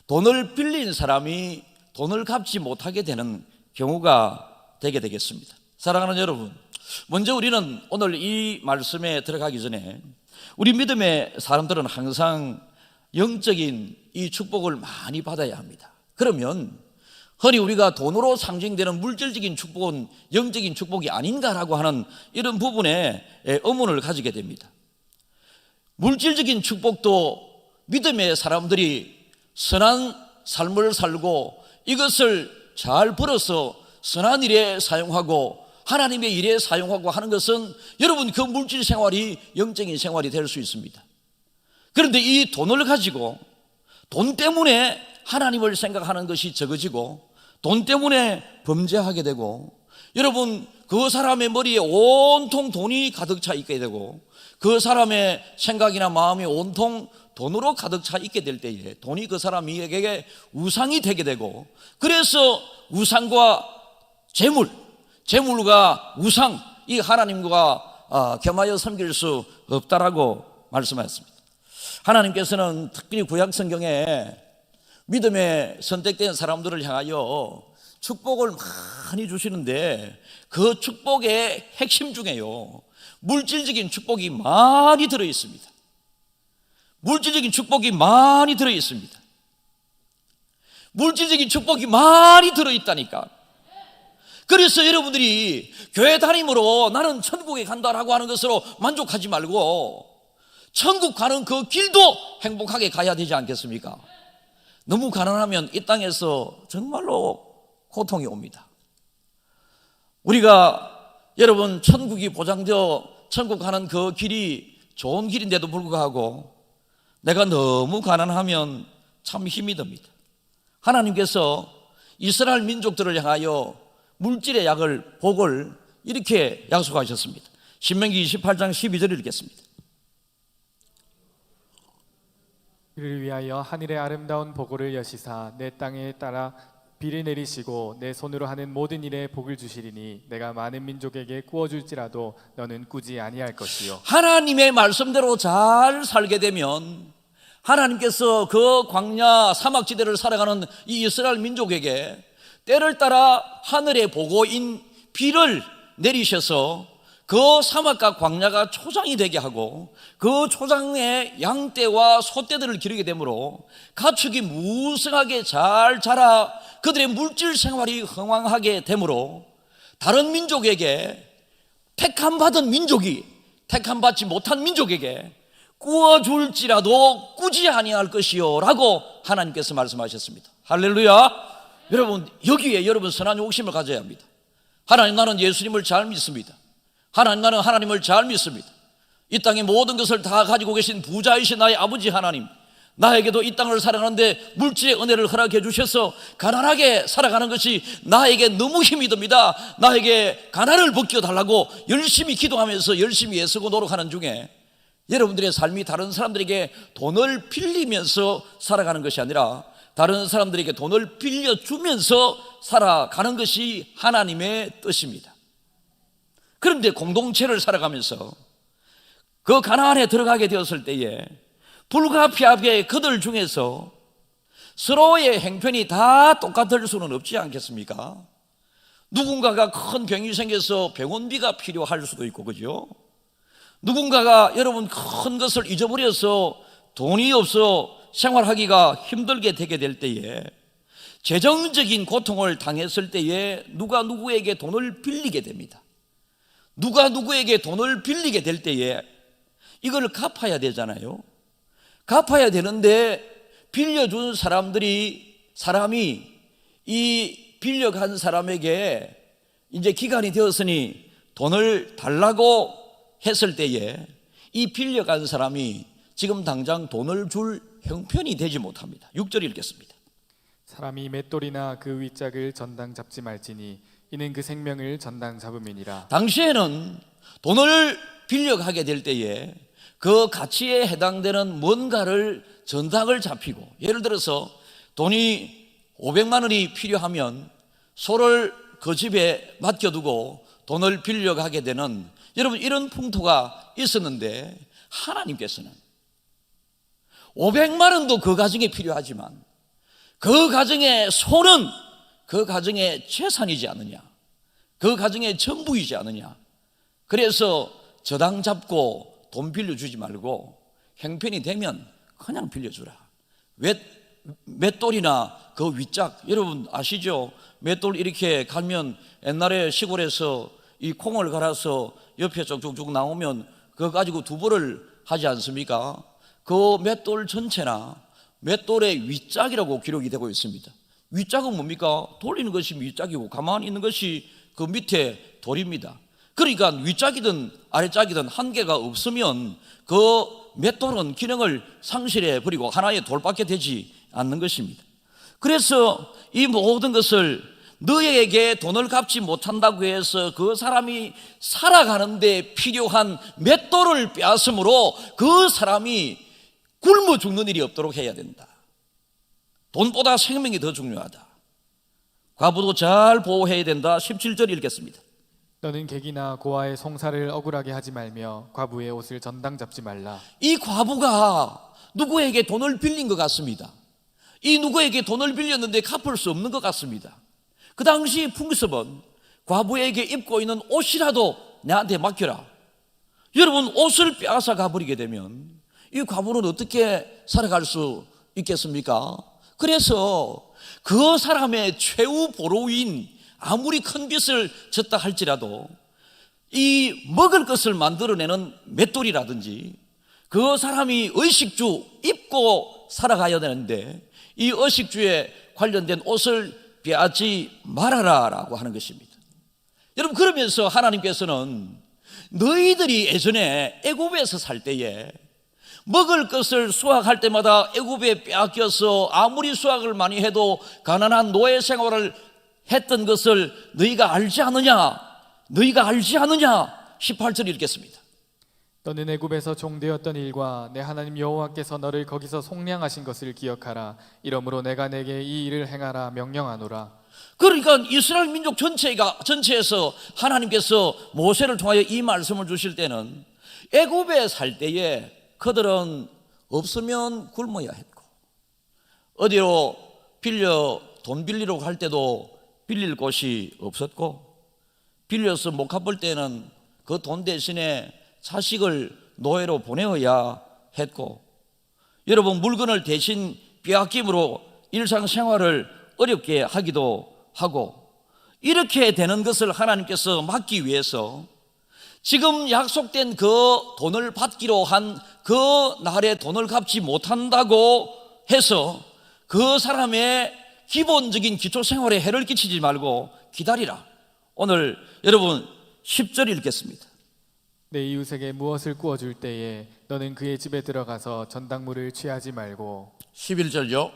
돈을 빌린 사람이 돈을 갚지 못하게 되는 경우가 되게 되겠습니다. 사랑하는 여러분, 먼저 우리는 오늘 이 말씀에 들어가기 전에 우리 믿음의 사람들은 항상 영적인 이 축복을 많이 받아야 합니다. 그러면 흔히 우리가 돈으로 상징되는 물질적인 축복은 영적인 축복이 아닌가라고 하는 이런 부분에 의문을 가지게 됩니다. 물질적인 축복도 믿음의 사람들이 선한 삶을 살고 이것을 잘 벌어서 선한 일에 사용하고 하나님의 일에 사용하고 하는 것은 여러분 그 물질 생활이 영적인 생활이 될 수 있습니다. 그런데 이 돈을 가지고 돈 때문에 하나님을 생각하는 것이 적어지고 돈 때문에 범죄하게 되고 여러분 그 사람의 머리에 온통 돈이 가득 차 있게 되고 그 사람의 생각이나 마음이 온통 돈으로 가득 차 있게 될 때에 돈이 그 사람에게 우상이 되게 되고, 그래서 우상과 재물과 우상, 이 하나님과 겸하여 섬길 수 없다라고 말씀하셨습니다. 하나님께서는 특별히 구약 성경에 믿음에 선택된 사람들을 향하여 축복을 많이 주시는데 그 축복의 핵심 중에요, 물질적인 축복이 많이 들어 있습니다. 물질적인 축복이 많이 들어 있습니다. 물질적인 축복이 많이 들어 있다니까. 그래서 여러분들이 교회 다님으로 나는 천국에 간다라고 하는 것으로 만족하지 말고 천국 가는 그 길도 행복하게 가야 되지 않겠습니까? 너무 가난하면 이 땅에서 정말로 고통이 옵니다. 우리가 여러분 천국이 보장되어 천국 가는 그 길이 좋은 길인데도 불구하고 내가 너무 가난하면 참 힘이 듭니다. 하나님께서 이스라엘 민족들을 향하여 물질의 복을 이렇게 약속하셨습니다. 신명기 28장 12절을 읽겠습니다.
이를 위하여 하늘의 아름다운 보고를 여시사 내 땅에 따라 비를 내리시고 내 손으로 하는 모든 일에 복을 주시리니 내가 많은 민족에게 구워줄지라도 너는 꾸지 아니할 것이요. 하나님의
말씀대로 잘 살게 되면 하나님께서 그 광야 사막지대를 살아가는 이 이스라엘 민족에게 때를 따라 하늘의 보고인 비를 내리셔서 그 사막과 광야가 초장이 되게 하고 그 초장에 양떼와 소떼들을 기르게 되므로 가축이 무성하게 잘 자라 그들의 물질 생활이 흥왕하게 되므로 다른 민족에게 택함받은 민족이 택함받지 못한 민족에게 구워줄지라도 꾸지 아니할 것이요 라고 하나님께서 말씀하셨습니다. 할렐루야. 여러분 여기에 여러분 선한 욕심을 가져야 합니다. 하나님, 나는 예수님을 잘 믿습니다. 하나님, 나는 하나님을 잘 믿습니다. 이 땅의 모든 것을 다 가지고 계신 부자이신 나의 아버지 하나님, 나에게도 이 땅을 살아가는데 물질의 은혜를 허락해 주셔서 가난하게 살아가는 것이 나에게 너무 힘이 듭니다. 나에게 가난을 벗겨달라고 열심히 기도하면서 열심히 애쓰고 노력하는 중에 여러분들의 삶이 다른 사람들에게 돈을 빌리면서 살아가는 것이 아니라 다른 사람들에게 돈을 빌려주면서 살아가는 것이 하나님의 뜻입니다. 그런데 공동체를 살아가면서 그 가나안에 들어가게 되었을 때에 불가피하게 그들 중에서 서로의 행편이 다 똑같을 수는 없지 않겠습니까? 누군가가 큰 병이 생겨서 병원비가 필요할 수도 있고, 그죠? 누군가가 여러분 큰 것을 잊어버려서 돈이 없어 생활하기가 힘들게 되게 될 때에, 재정적인 고통을 당했을 때에 누가 누구에게 돈을 빌리게 됩니다. 누가 누구에게 돈을 빌리게 될 때에 이걸 갚아야 되잖아요. 갚아야 되는데 빌려준 사람이 이 빌려간 사람에게 이제 기간이 되었으니 돈을 달라고 했을 때에 이 빌려간 사람이 지금 당장 돈을 줄 형편이 되지 못합니다. 6절 읽겠습니다.
사람이 맷돌이나 그 윗짝을 전당 잡지 말지니 이는 그 생명을 전당 잡음이니라.
당시에는 돈을 빌려가게 될 때에 그 가치에 해당되는 뭔가를 전당을 잡히고, 예를 들어서 돈이 500만 원이 필요하면 소를 그 집에 맡겨두고 돈을 빌려가게 되는, 여러분 이런 풍토가 있었는데, 하나님께서는 500만 원도 그 가정에 필요하지만 그 가정의 소는 그 가정의 재산이지 않느냐, 그 가정의 전부이지 않느냐. 그래서 저당 잡고 돈 빌려주지 말고 형편이 되면 그냥 빌려주라. 맷돌이나 그 윗짝, 여러분 아시죠? 맷돌 이렇게 갈면 옛날에 시골에서 이 콩을 갈아서 옆에 쭉쭉쭉 나오면 그거 가지고 두부를 하지 않습니까? 그 맷돌 전체나 맷돌의 윗짝이라고 기록이 되고 있습니다. 윗짝은 뭡니까? 돌리는 것이 윗짝이고 가만히 있는 것이 그 밑에 돌입니다. 그러니까 윗짝이든 아래짝이든 한계가 없으면 그 맷돌은 기능을 상실해 버리고 하나의 돌밖에 되지 않는 것입니다. 그래서 이 모든 것을 너에게 돈을 갚지 못한다고 해서 그 사람이 살아가는데 필요한 맷돌을 빼앗음으로 그 사람이 굶어 죽는 일이 없도록 해야 된다. 돈보다 생명이 더 중요하다. 과부도 잘 보호해야 된다. 17절 읽겠습니다.
너는 객이나 고아의 송사를 억울하게 하지 말며 과부의 옷을 전당 잡지 말라.
이 과부가 누구에게 돈을 빌린 것 같습니다. 이 누구에게 돈을 빌렸는데 갚을 수 없는 것 같습니다. 그 당시 풍습은 과부에게 입고 있는 옷이라도 내한테 맡겨라. 여러분, 옷을 빼앗아 가버리게 되면 이 과부는 어떻게 살아갈 수 있겠습니까? 그래서 그 사람의 최후 보루인, 아무리 큰 빚을 졌다 할지라도 이 먹을 것을 만들어내는 맷돌이라든지 그 사람이 의식주 입고 살아가야 되는데 이 의식주에 관련된 옷을 빼앗지 말아라 라고 하는 것입니다. 여러분, 그러면서 하나님께서는 너희들이 예전에 애굽에서 살 때에 먹을 것을 수확할 때마다 애굽에 빼앗겨서 아무리 수확을 많이 해도 가난한 노예 생활을 했던 것을 너희가 알지 않느냐? 너희가 알지 않느냐? 18절 읽겠습니다.
너는 애굽에서 종되었던 일과 내 하나님 여호와께서 너를 거기서 속량하신 것을 기억하라. 이러므로 내가 내게 이 일을 행하라 명령하노라.
그러니까 이스라엘 민족 전체에서 하나님께서 모세를 통하여 이 말씀을 주실 때는 애굽에 살 때에 그들은 없으면 굶어야 했고, 어디로 돈 빌리러 갈 때도 빌릴 곳이 없었고, 빌려서 못 갚을 때는 그 돈 대신에 자식을 노예로 보내어야 했고, 여러분 물건을 대신 빼앗김으로 일상생활을 어렵게 하기도 하고, 이렇게 되는 것을 하나님께서 막기 위해서 지금 약속된 그 돈을 받기로 한 그 날에 돈을 갚지 못한다고 해서 그 사람의 기본적인 기초생활에 해를 끼치지 말고 기다리라. 오늘 여러분 10절 읽겠습니다.
내 이웃에게 무엇을 구워줄 때에 너는 그의 집에 들어가서 전당물을 취하지 말고
11절요.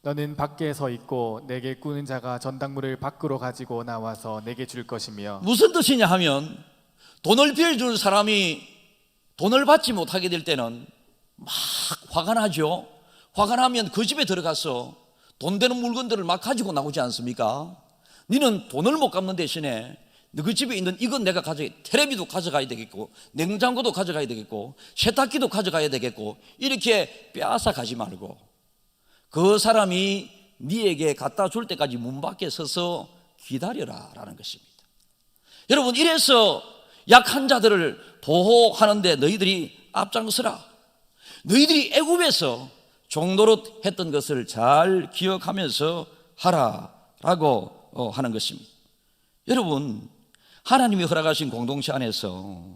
너는 밖에 서 있고 내게 꾸는 자가 전당물을 밖으로 가지고 나와서 내게 줄 것이며.
무슨 뜻이냐 하면 돈을 빌려줄 사람이 돈을 받지 못하게 될 때는 막 화가 나죠. 화가 나면 그 집에 들어가서 돈 되는 물건들을 막 가지고 나오지 않습니까? 너는 돈을 못 갚는 대신에 너희 집에 있는 이건 내가 텔레비도 가져가야 되겠고, 냉장고도 가져가야 되겠고, 세탁기도 가져가야 되겠고, 이렇게 빼앗아 가지 말고 그 사람이 네에게 갖다 줄 때까지 문 밖에 서서 기다려라 라는 것입니다. 여러분, 이래서 약한 자들을 보호하는데 너희들이 앞장서라. 너희들이 애굽에서 종노릇 했던 것을 잘 기억하면서 하라라고 하는 것입니다. 여러분, 하나님이 허락하신 공동체 안에서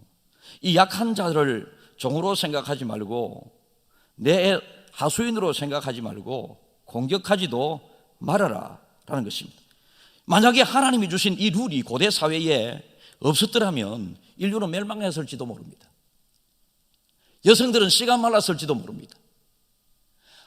이 약한 자를 종으로 생각하지 말고 내 하수인으로 생각하지 말고 공격하지도 말아라 라는 것입니다. 만약에 하나님이 주신 이 룰이 고대 사회에 없었더라면 인류는 멸망했을지도 모릅니다. 여성들은 씨가 말랐을지도 모릅니다.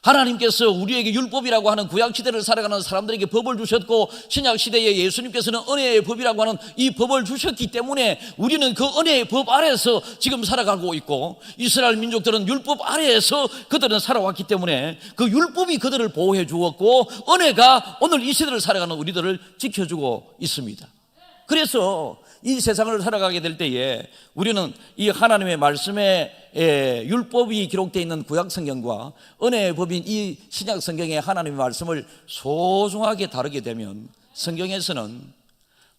하나님께서 우리에게 율법이라고 하는 구약시대를 살아가는 사람들에게 법을 주셨고, 신약시대에 예수님께서는 은혜의 법이라고 하는 이 법을 주셨기 때문에 우리는 그 은혜의 법 아래에서 지금 살아가고 있고, 이스라엘 민족들은 율법 아래에서 그들은 살아왔기 때문에 그 율법이 그들을 보호해 주었고, 은혜가 오늘 이 시대를 살아가는 우리들을 지켜주고 있습니다. 그래서 이 세상을 살아가게 될 때에 우리는 이 하나님의 말씀에 율법이 기록되어 있는 구약 성경과 은혜의 법인 이 신약 성경의 하나님의 말씀을 소중하게 다루게 되면 성경에서는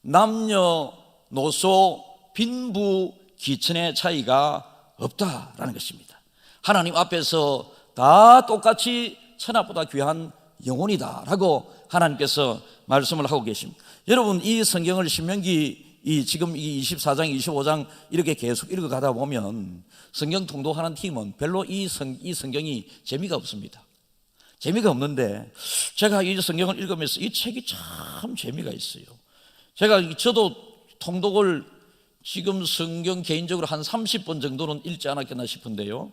남녀노소 빈부 귀천의 차이가 없다라는 것입니다. 하나님 앞에서 다 똑같이 천하보다 귀한 영혼이다라고 하나님께서 말씀을 하고 계십니다. 여러분, 이 성경을 신명기 지금 이 24장, 25장 이렇게 계속 읽어가다 보면 성경 통독하는 팀은 별로 이 성경이 재미가 없습니다. 재미가 없는데 제가 이 성경을 읽으면서 이 책이 참 재미가 있어요. 저도 통독을 지금 성경 개인적으로 한 30번 정도는 읽지 않았겠나 싶은데요.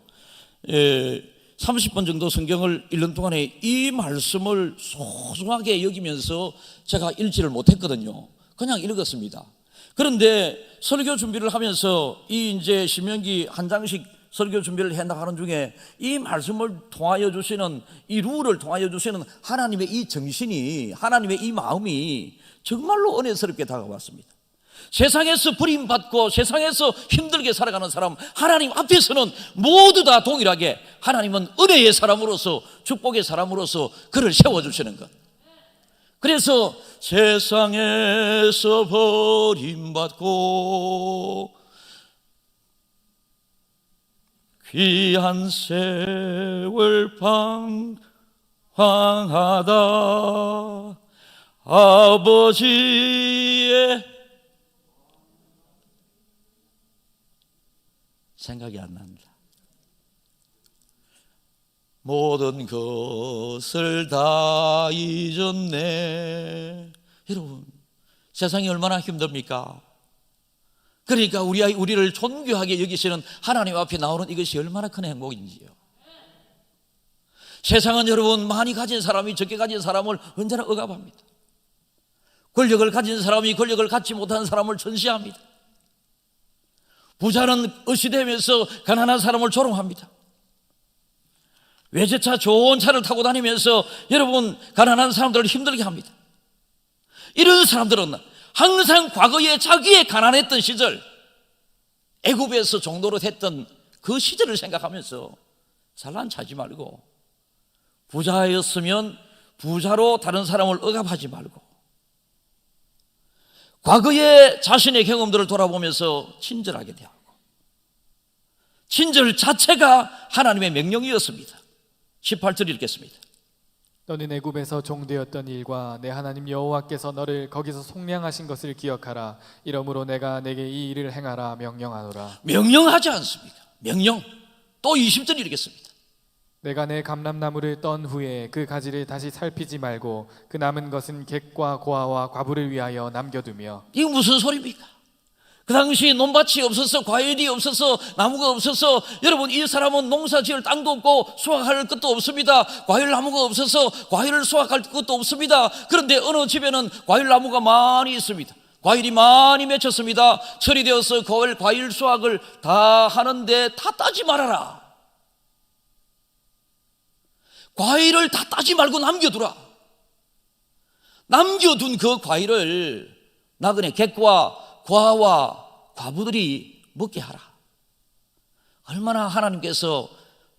30번 정도 성경을 읽는 동안에 이 말씀을 소중하게 여기면서 제가 읽지를 못했거든요. 그냥 읽었습니다. 그런데 설교 준비를 하면서 이제 신명기 한 장씩 설교 준비를 해 나가는 중에 이 말씀을 통하여 주시는 이 룰을 통하여 주시는 하나님의 이 정신이, 하나님의 이 마음이 정말로 은혜스럽게 다가왔습니다. 세상에서 버림받고 세상에서 힘들게 살아가는 사람, 하나님 앞에서는 모두 다 동일하게 하나님은 은혜의 사람으로서, 축복의 사람으로서 그를 세워주시는 것. 그래서 세상에서 버림받고 귀한 세월 방황하다 아버지의 생각이 안 납니다. 모든 것을 다 잊었네. 여러분, 세상이 얼마나 힘듭니까? 그러니까 우리를 존귀하게 여기시는 하나님 앞에 나오는 이것이 얼마나 큰 행복인지요. 세상은 여러분, 많이 가진 사람이 적게 가진 사람을 언제나 억압합니다. 권력을 가진 사람이 권력을 갖지 못한 사람을 전시합니다. 부자는 의시되면서 가난한 사람을 조롱합니다. 외제차 좋은 차를 타고 다니면서 여러분, 가난한 사람들을 힘들게 합니다. 이런 사람들은 항상 과거에 자기의 가난했던 시절, 애굽에서 종노릇 했던 그 시절을 생각하면서 잘난 차지 말고, 부자였으면 부자로 다른 사람을 억압하지 말고, 과거의 자신의 경험들을 돌아보면서 친절하게 대하고, 친절 자체가 하나님의 명령이었습니다. 18절 읽겠습니다.
너는 애굽에서 종되었던 일과 내 하나님 여호와께서 너를 거기서 속량하신 것을 기억하라. 이러므로 내가 내게 이 일을 행하라 명령하노라.
명령하지 않습니까? 명령. 또 20절 읽겠습니다.
내가 내 감람나무를 떤 후에 그 가지를 다시 살피지 말고 그 남은 것은 객과 고아와 과부를 위하여 남겨두며.
이거 무슨 소리입니까? 그 당시 논밭이 없어서, 과일이 없어서, 나무가 없어서, 여러분, 이 사람은 농사 지을 땅도 없고 수확할 것도 없습니다. 과일 나무가 없어서 과일을 수확할 것도 없습니다. 그런데 어느 집에는 과일 나무가 많이 있습니다. 과일이 많이 맺혔습니다. 철이 되어서 과일 수확을 다 하는데 다 따지 말아라. 과일을 다 따지 말고 남겨두라. 남겨둔 그 과일을 나그네 객과 고아와 과부들이 먹게 하라. 얼마나 하나님께서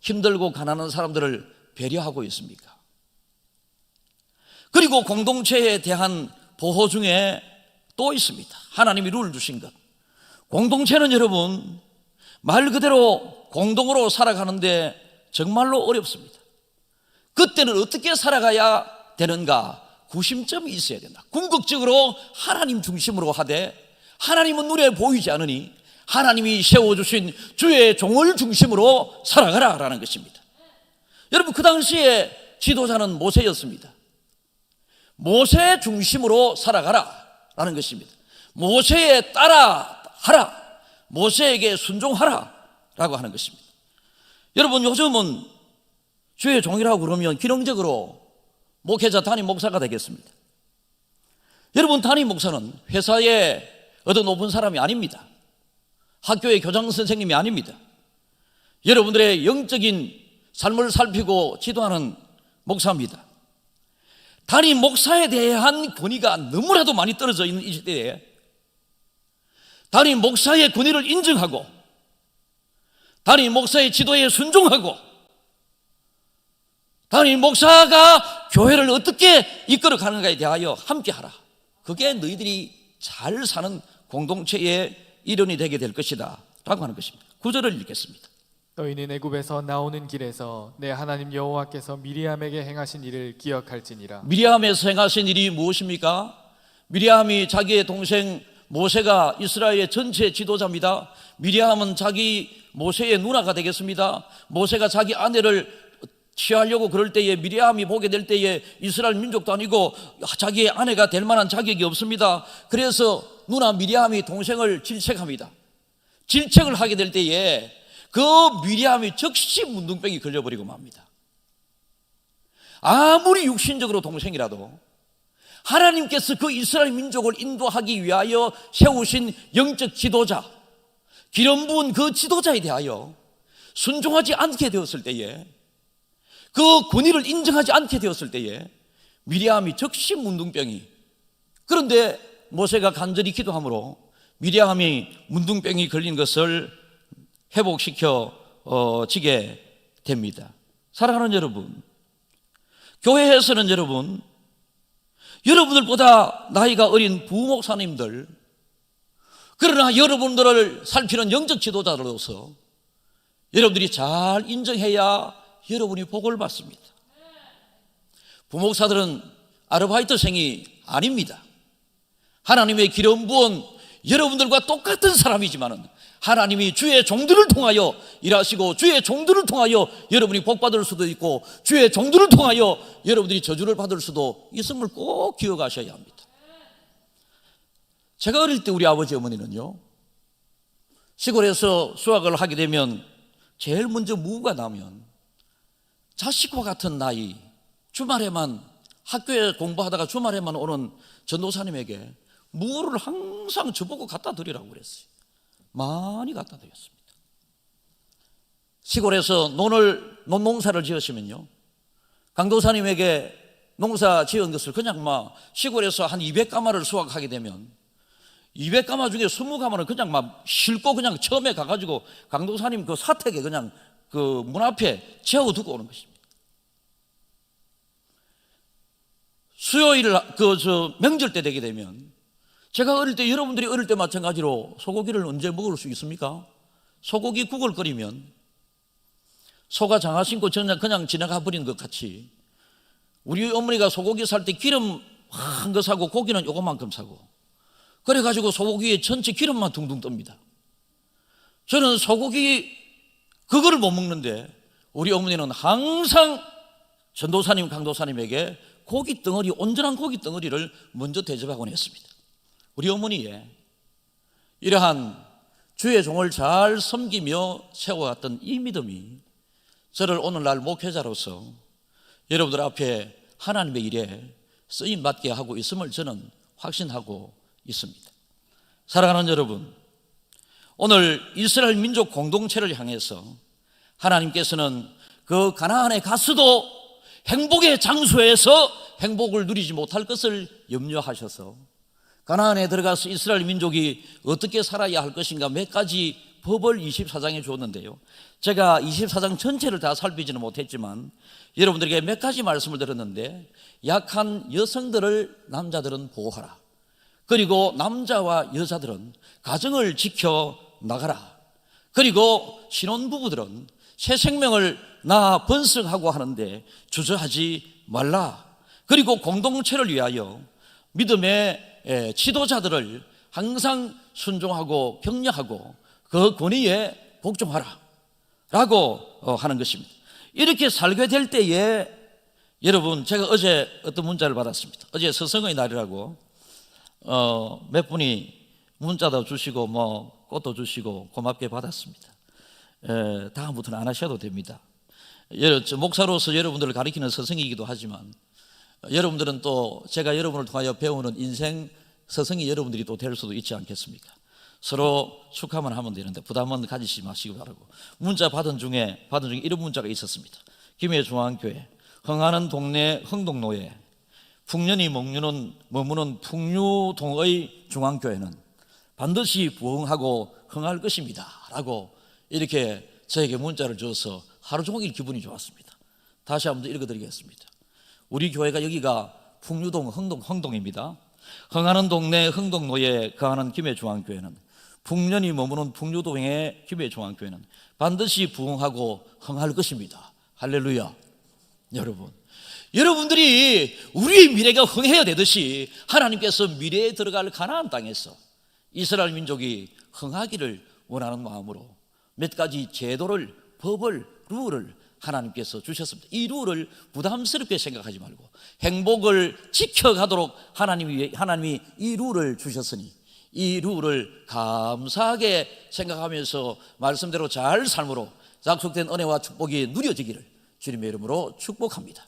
힘들고 가난한 사람들을 배려하고 있습니까? 그리고 공동체에 대한 보호 중에 또 있습니다. 하나님이 룰을 주신 것. 공동체는 여러분 말 그대로 공동으로 살아가는데 정말로 어렵습니다. 그때는 어떻게 살아가야 되는가? 구심점이 있어야 된다. 궁극적으로 하나님 중심으로 하되, 하나님은 눈에 보이지 않으니 하나님이 세워주신 주의 종을 중심으로 살아가라라는 것입니다. 여러분, 그 당시에 지도자는 모세였습니다. 모세 중심으로 살아가라라는 것입니다. 모세에 따라하라, 모세에게 순종하라라고 하는 것입니다. 여러분, 요즘은 주의 종이라고 그러면 기능적으로 목회자 담임 목사가 되겠습니다. 여러분, 담임 목사는 회사에 어떤 높은 사람이 아닙니다. 학교의 교장 선생님이 아닙니다. 여러분들의 영적인 삶을 살피고 지도하는 목사입니다. 담임 목사에 대한 권위가 너무나도 많이 떨어져 있는 이 시대에 담임 목사의 권위를 인정하고 담임 목사의 지도에 순종하고 담임 목사가 교회를 어떻게 이끌어 가는가에 대하여 함께하라. 그게 너희들이 잘 사는 공동체의 일원이 되게 될 것이다 라고 하는 것입니다. 9절을 읽겠습니다.
너희는 애굽에서 나오는 길에서 내 하나님 여호와께서 미리암에게 행하신 일을 기억할지니라.
미리암에서 행하신 일이 무엇입니까? 미리암이 자기의 동생 모세가 이스라엘의 전체 지도자입니다. 미리암은 자기 모세의 누나가 되겠습니다. 모세가 자기 아내를 취하려고 그럴 때에 미리암이 보게 될 때에 이스라엘 민족도 아니고 자기의 아내가 될 만한 자격이 없습니다. 그래서 누나 미리암이 동생을 질책합니다. 질책을 하게 될 때에 그 미리암이 즉시 문둥병이 걸려버리고 맙니다. 아무리 육신적으로 동생이라도 하나님께서 그 이스라엘 민족을 인도하기 위하여 세우신 영적 지도자, 기름 부은 그 지도자에 대하여 순종하지 않게 되었을 때에, 그 권위를 인정하지 않게 되었을 때에 미리암이 즉시 문둥병이, 그런데 모세가 간절히 기도함으로 미리암이 문둥병이 걸린 것을 회복시켜 지게 됩니다. 사랑하는 여러분, 교회에서는 여러분, 여러분들보다 나이가 어린 부목사님들, 그러나 여러분들을 살피는 영적 지도자로서 여러분들이 잘 인정해야 여러분이 복을 받습니다. 부목사들은 아르바이트생이 아닙니다. 하나님의 기름 부은 여러분들과 똑같은 사람이지만 하나님이 주의 종들을 통하여 일하시고 주의 종들을 통하여 여러분이 복 받을 수도 있고 주의 종들을 통하여 여러분들이 저주를 받을 수도 있음을 꼭 기억하셔야 합니다. 제가 어릴 때 우리 아버지 어머니는요, 시골에서 수학을 하게 되면 제일 먼저 무가 나면 자식과 같은 나이, 주말에만 학교에 공부하다가 주말에만 오는 전도사님에게 무를 항상 저보고 갖다 드리라고 그랬어요. 많이 갖다 드렸습니다. 시골에서 논농사를 지으시면요, 강도사님에게 농사 지은 것을 그냥 막 시골에서 한 200가마를 수확하게 되면 200가마 중에 20가마는 그냥 막 싣고 그냥 처음에 가가지고 강도사님 그 사택에 그냥 그 문 앞에 채워두고 오는 것입니다. 수요일 명절 때 되게 되면, 제가 어릴 때 여러분들이 어릴 때 마찬가지로 소고기를 언제 먹을 수 있습니까? 소고기 국을 끓이면 소가 장화 신고 그냥 지나가 버리는 것 같이 우리 어머니가 소고기 살 때 기름 한 거 사고 고기는 요거만큼 사고 그래가지고 소고기에 전체 기름만 둥둥 뜹니다. 저는 소고기 그거를 못 먹는데 우리 어머니는 항상 전도사님, 강도사님에게 고기 덩어리, 온전한 고기 덩어리를 먼저 대접하곤 했습니다. 우리 어머니의 이러한 주의 종을 잘 섬기며 세워왔던 이 믿음이 저를 오늘날 목회자로서 여러분들 앞에 하나님의 일에 쓰임받게 하고 있음을 저는 확신하고 있습니다. 사랑하는 여러분, 오늘 이스라엘 민족 공동체를 향해서 하나님께서는 그 가나안에 가서도 행복의 장소에서 행복을 누리지 못할 것을 염려하셔서 가나안에 들어가서 이스라엘 민족이 어떻게 살아야 할 것인가 몇 가지 법을 24장에 주었는데요. 제가 24장 전체를 다 살피지는 못했지만 여러분들에게 몇 가지 말씀을 드렸는데, 약한 여성들을 남자들은 보호하라. 그리고 남자와 여자들은 가정을 지켜 나가라. 그리고 신혼부부들은 새 생명을 낳아 번성하고 하는데 주저하지 말라. 그리고 공동체를 위하여 믿음의 지도자들을 항상 순종하고 격려하고 그 권위에 복종하라 라고 하는 것입니다. 이렇게 살게 될 때에 여러분, 제가 어제 어떤 문자를 받았습니다. 어제 서성의 날이라고 몇 분이 문자도 주시고 뭐 꽃도 주시고 고맙게 받았습니다. 다음부터는 안 하셔도 됩니다. 목사로서 여러분들을 가리키는 서성이기도 하지만 여러분들은 또 제가 여러분을 통하여 배우는 인생 서성이 여러분들이 또 될 수도 있지 않겠습니까? 서로 축하만 하면 되는데 부담은 가지지 마시기 바라고. 문자 받은 중에 이런 문자가 있었습니다. 김해 중앙교회 흥하는 동네 흥동로에 풍년이 머무는 풍류동의 중앙교회는 반드시 부흥하고 흥할 것입니다 라고 이렇게 저에게 문자를 줘서 하루 종일 기분이 좋았습니다. 다시 한번 읽어드리겠습니다. 우리 교회가 여기가 풍류동 흥동입니다. 흥하는 동네 흥동로에 거하는 김해 중앙교회는 풍년이 머무는 풍류동의 김해 중앙교회는 반드시 부흥하고 흥할 것입니다. 할렐루야. 여러분들이 우리의 미래가 흥해야 되듯이 하나님께서 미래에 들어갈 가나안 땅에서 이스라엘 민족이 흥하기를 원하는 마음으로 몇 가지 제도를, 법을, 룰을 하나님께서 주셨습니다. 이 룰을 부담스럽게 생각하지 말고 행복을 지켜가도록 하나님이 이 룰을 주셨으니 이 룰을 감사하게 생각하면서 말씀대로 잘 삶으로 약속된 은혜와 축복이 누려지기를 주님의 이름으로 축복합니다.